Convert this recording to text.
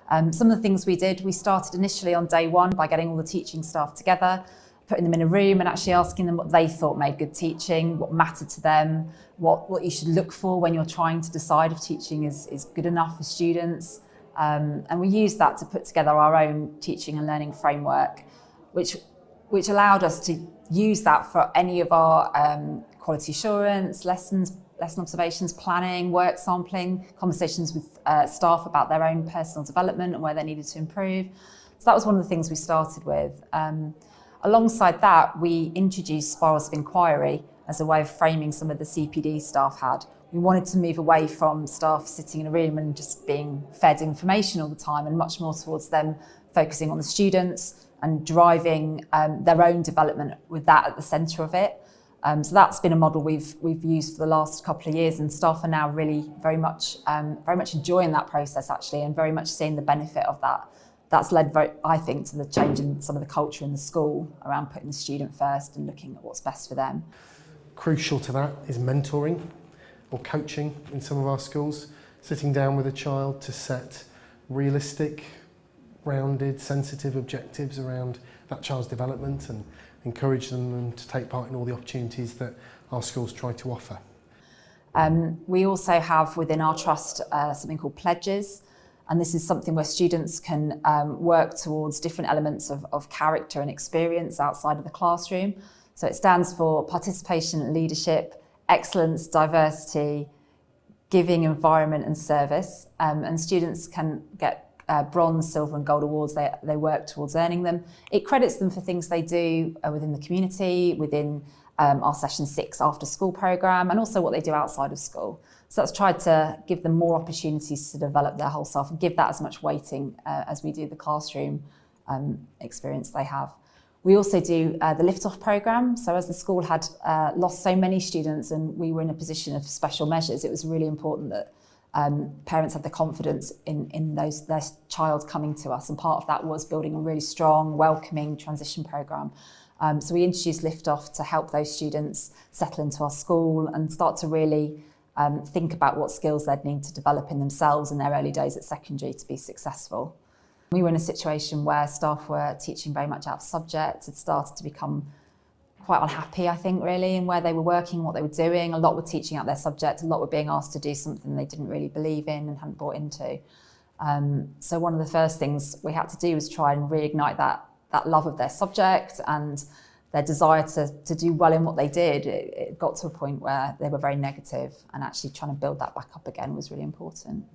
Some of the things we did, we started initially on day one by getting all the teaching staff together, putting them in a room and actually asking them what they thought made good teaching, what mattered to them, what you should look for when you're trying to decide if teaching is good enough for students. And we used that to put together our own teaching and learning framework, which allowed us to use that for any of our quality assurance, lesson observations, planning, work sampling, conversations with staff about their own personal development and where they needed to improve. So that was one of the things we started with. Alongside that, we introduced spirals of inquiry as a way of framing some of the CPD staff had. We wanted to move away from staff sitting in a room and just being fed information all the time, and much more towards them focusing on the students and driving their own development with that at the centre of it. So that's been a model we've used for the last couple of years, and staff are now really very much enjoying that process actually, and very much seeing the benefit of that. That's led, I think, to the change in some of the culture in the school around putting the student first and looking at what's best for them. Crucial to that is mentoring or coaching in some of our schools, sitting down with a child to set realistic, rounded, sensitive objectives around that child's development and encourage them to take part in all the opportunities that our schools try to offer. We also have within our trust something called pledges, and this is something where students can work towards different elements of character and experience outside of the classroom. So it stands for participation and leadership, excellence, diversity, giving, environment and service. And students can get bronze, silver and gold awards. They work towards earning them. It credits them for things they do within the community, within our Session 6 after school programme, and also what they do outside of school. So that's tried to give them more opportunities to develop their whole self and give that as much weighting as we do the classroom experience they have. We also do the lift-off programme. So as the school had lost so many students and we were in a position of special measures, it was really important that parents had the confidence in their child coming to us. And part of that was building a really strong, welcoming transition programme. So we introduced lift-off to help those students settle into our school and start to really think about what skills they'd need to develop in themselves in their early days at secondary to be successful. We were in a situation where staff were teaching very much out of subject, had started to become quite unhappy, I think, really, in where they were working, what they were doing. A lot were teaching out their subject, a lot were being asked to do something they didn't really believe in and hadn't bought into. So one of the first things we had to do was try and reignite that love of their subject and their desire to do well in what they did. It got to a point where they were very negative, and actually trying to build that back up again was really important.